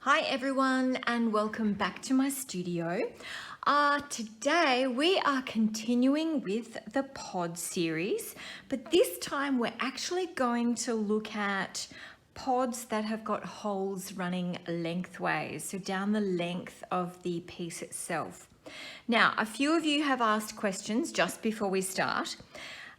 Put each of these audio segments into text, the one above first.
Hi everyone and welcome back to my studio. Today we are continuing with the pod series, but this time we're actually going to look at pods that have got holes running lengthways, so down the length of the piece itself. Now, a few of you have asked questions just before we start.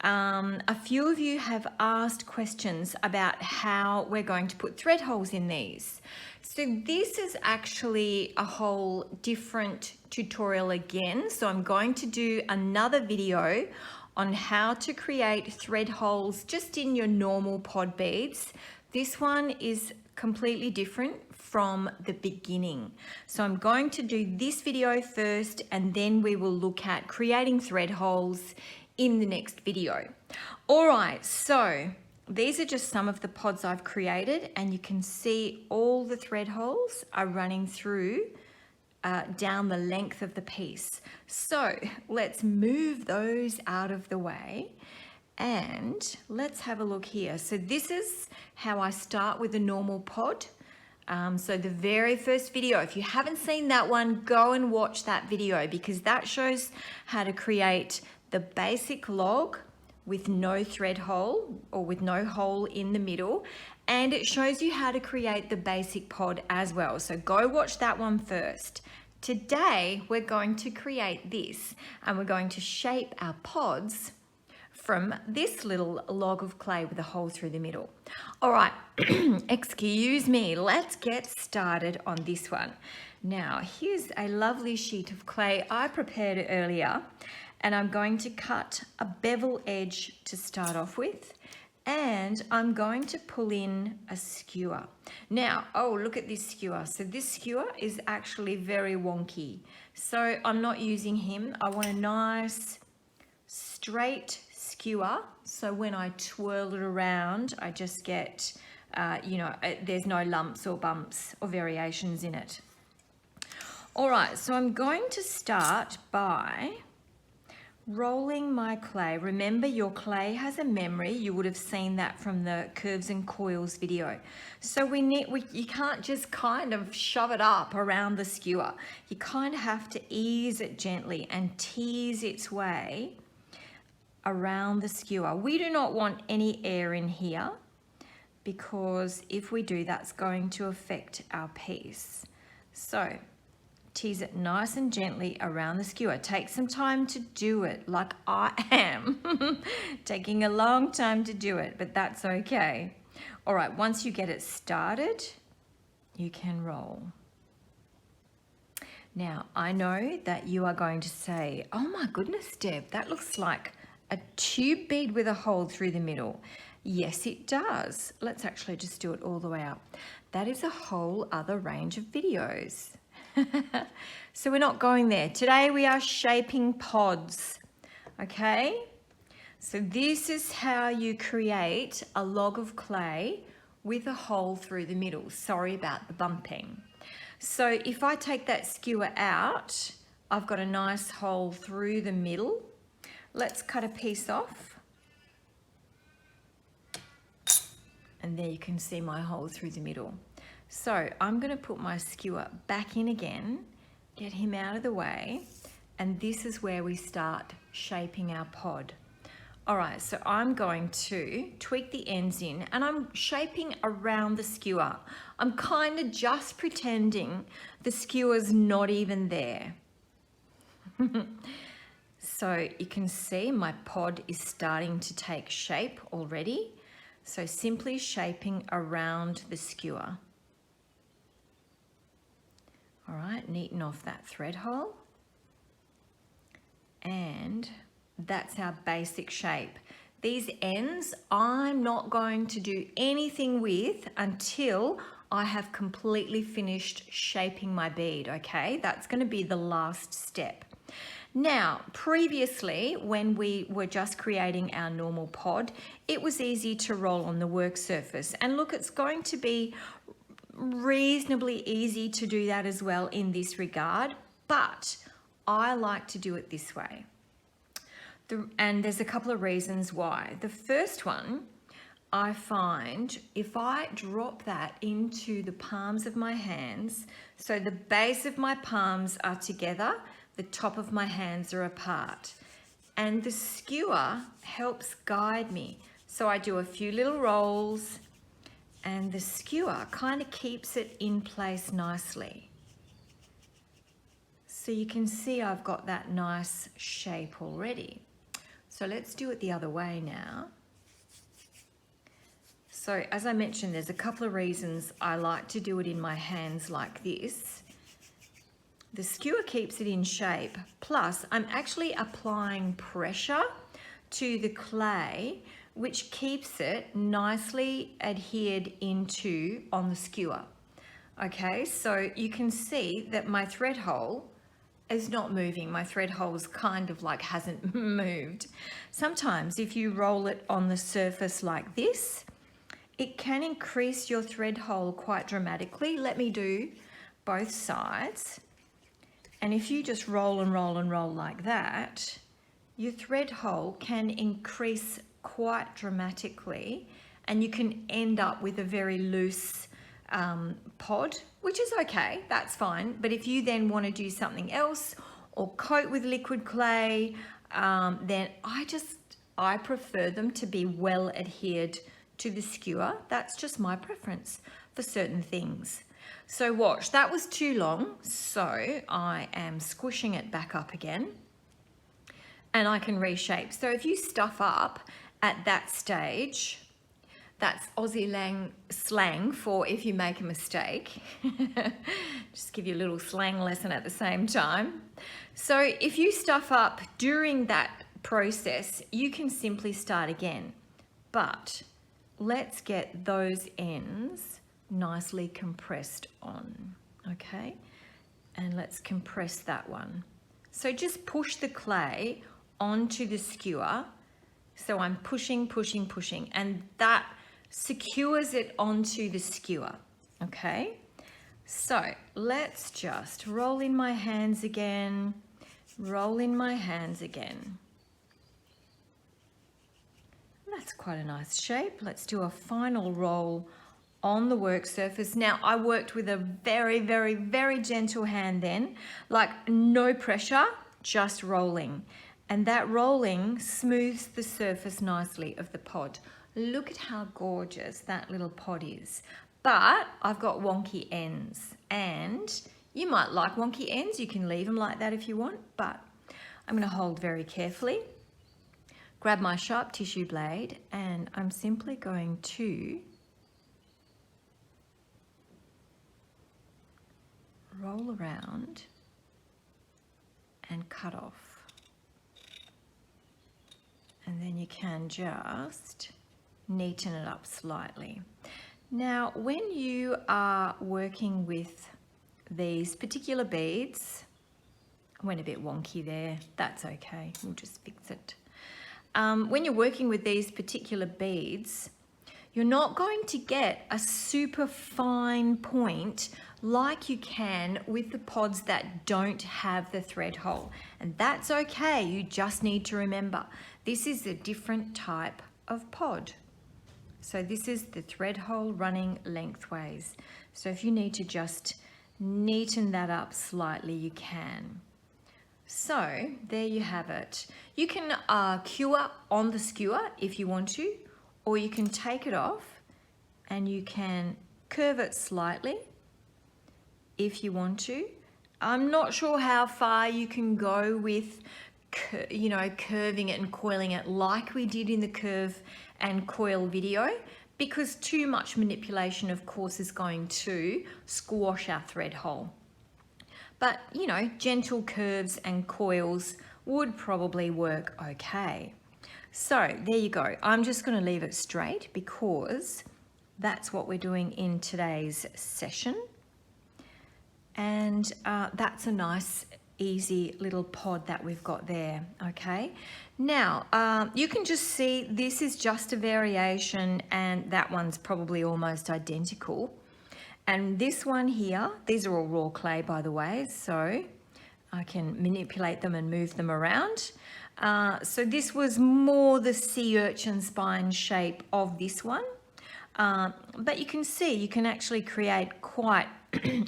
A few of you have asked questions about how we're going to put thread holes in these. So this is actually a whole different tutorial again. So I'm going to do another video on how to create thread holes just in your normal pod beads. This one is completely different from the beginning. So I'm going to do this video first and then we will look at creating thread holes in the next video. All right, so these are just some of the pods I've created and you can see all the thread holes are running through down the length of the piece. So let's move those out of the way and let's have a look here. So this is how I start with a normal pod. So the very first video, if you haven't seen that one, go and watch that video because that shows how to create the basic log with no thread hole or with no hole in the middle, and it shows you how to create the basic pod as well. So go watch that one first. Today we're going to create this and we're going to shape our pods from this little log of clay with a hole through the middle. All right, excuse me, let's get started on this one. Now here's a lovely sheet of clay I prepared earlier, and I'm going to cut a bevel edge to start off with, and I'm going to pull in a skewer. Now, oh, look at this skewer. So this skewer is actually very wonky. So I'm not using him. I want a nice straight skewer. So when I twirl it around, I just get, there's no lumps or bumps or variations in it. All right, so I'm going to start by rolling my clay. Remember, your clay has a memory. You would have seen that from the curves and coils video. So you can't just kind of shove it up around the skewer. You kind of have to ease it gently and tease its way around the skewer. We do not want any air in here because if we do, that's going to affect our piece. So tease it nice and gently around the skewer. Take some time to do it, like I am. Taking a long time to do it, but that's okay. All right, once you get it started, you can roll. Now, I know that you are going to say, oh my goodness, Deb, that looks like a tube bead with a hole through the middle. Yes, it does. Let's actually just do it all the way up. That is a whole other range of videos. So we're not going there. Today we are shaping pods, okay? So this is how you create a log of clay with a hole through the middle. Sorry about the bumping. So if I take that skewer out, I've got a nice hole through the middle. Let's cut a piece off. And there you can see my hole through the middle. So I'm going to put my skewer back in again, get him out of the way, and this is where we start shaping our pod. All right, so I'm going to tweak the ends in and I'm shaping around the skewer. I'm kind of just pretending the skewer's not even there. So you can see my pod is starting to take shape already. So simply shaping around the skewer. All right, neaten off that thread hole. And that's our basic shape. These ends, I'm not going to do anything with until I have completely finished shaping my bead, okay? That's going to be the last step. Now, previously, when we were just creating our normal pod, it was easy to roll on the work surface. And look, it's going to be reasonably easy to do that as well in this regard, but I like to do it this way. And there's a couple of reasons why. The first one, I find if I drop that into the palms of my hands, so the base of my palms are together, the top of my hands are apart, and the skewer helps guide me. So I do a few little rolls and the skewer kind of keeps it in place nicely. So you can see I've got that nice shape already. So let's do it the other way now. So as I mentioned, there's a couple of reasons I like to do it in my hands like this. The skewer keeps it in shape, plus I'm actually applying pressure to the clay, which keeps it nicely adhered into on the skewer. Okay, so you can see that my thread hole is not moving. My thread hole's kind of like hasn't moved. Sometimes if you roll it on the surface like this, it can increase your thread hole quite dramatically. Let me do both sides. And if you just roll and roll and roll like that, your thread hole can increase quite dramatically, and you can end up with a very loose pod, which is okay, that's fine. But if you then want to do something else or coat with liquid clay, then I prefer them to be well adhered to the skewer. That's just my preference for certain things. So watch, that was too long, so I am squishing it back up again and I can reshape. So if you stuff up at that stage, that's Aussie slang for if you make a mistake. Just give you a little slang lesson at the same time. So if you stuff up during that process, you can simply start again. But let's get those ends nicely compressed on, okay? And let's compress that one. So just push the clay onto the skewer. So I'm pushing, pushing, pushing, and that secures it onto the skewer, okay? So let's just roll in my hands again, roll in my hands again. That's quite a nice shape. Let's do a final roll on the work surface. Now I worked with a very, very, very gentle hand then, like no pressure, just rolling. And that rolling smooths the surface nicely of the pod. Look at how gorgeous that little pod is. But I've got wonky ends, and you might like wonky ends. You can leave them like that if you want, but I'm going to hold very carefully. Grab my sharp tissue blade, and I'm simply going to roll around and cut off. And then you can just neaten it up slightly. Now, when you are working with these particular beads, I went a bit wonky there, that's okay, we'll just fix it. When you're working with these particular beads, you're not going to get a super fine point like you can with the pods that don't have the thread hole. And that's okay, you just need to remember, this is a different type of pod. So this is the thread hole running lengthways. So if you need to just neaten that up slightly, you can. So there you have it. You can cure on the skewer if you want to, or you can take it off and you can curve it slightly if you want to. I'm not sure how far you can go with, you know, curving it and coiling it like we did in the curve and coil video, because too much manipulation, of course, is going to squash our thread hole. But, you know, gentle curves and coils would probably work okay. So there you go. I'm just going to leave it straight because that's what we're doing in today's session. And that's a nice, easy little pod that we've got there, okay? Now, you can just see this is just a variation, and that one's probably almost identical. And this one here, these are all raw clay, by the way, so I can manipulate them and move them around. So this was more the sea urchin spine shape of this one. But you can see, you can actually create quite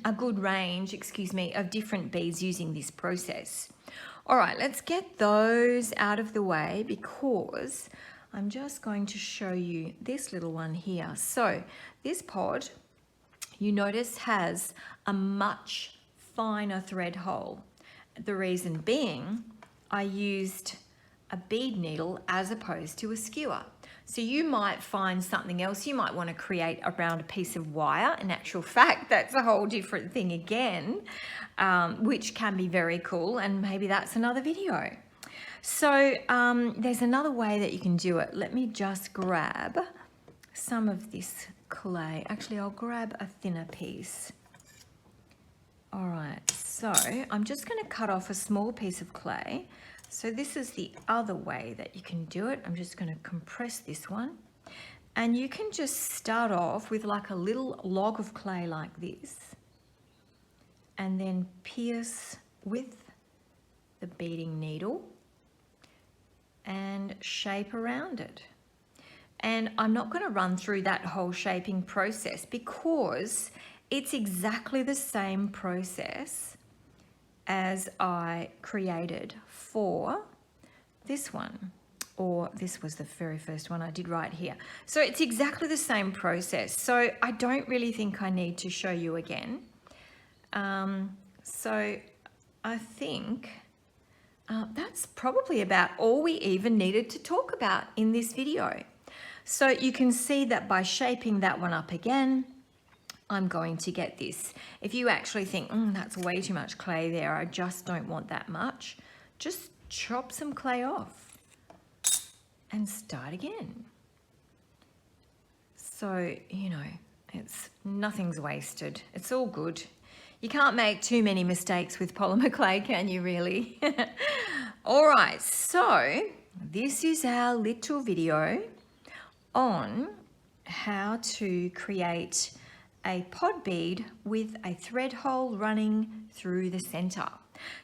a good range, of different beads using this process. All right, let's get those out of the way because I'm just going to show you this little one here. So this pod, you notice, has a much finer thread hole. The reason being, I used a bead needle as opposed to a skewer. So you might find something else you might want to create around a piece of wire. In actual fact, that's a whole different thing again, which can be very cool, and maybe that's another video. So there's another way that you can do it. Let me just grab some of this clay. Actually, I'll grab a thinner piece. All right, so I'm just going to cut off a small piece of clay. So this is the other way that you can do it. I'm just going to compress this one. And you can just start off with like a little log of clay like this. And then pierce with the beading needle and shape around it. And I'm not going to run through that whole shaping process because it's exactly the same process as I created for this one, or this was the very first one I did right here. So it's exactly the same process. So I don't really think I need to show you again. So I think that's probably about all we even needed to talk about in this video. So you can see that by shaping that one up again, I'm going to get this. If you actually think, that's way too much clay there, I just don't want that much, just chop some clay off and start again. So, you know, nothing's wasted. It's all good. You can't make too many mistakes with polymer clay, can you really? All right, so this is our little video on how to create a pod bead with a thread hole running through the center.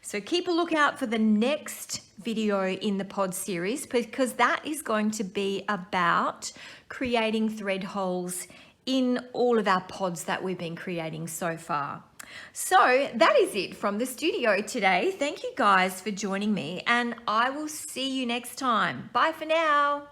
So keep a lookout for the next video in the pod series because that is going to be about creating thread holes in all of our pods that we've been creating so far. So that is it from the studio today. Thank you guys for joining me, and I will see you next time. Bye for now.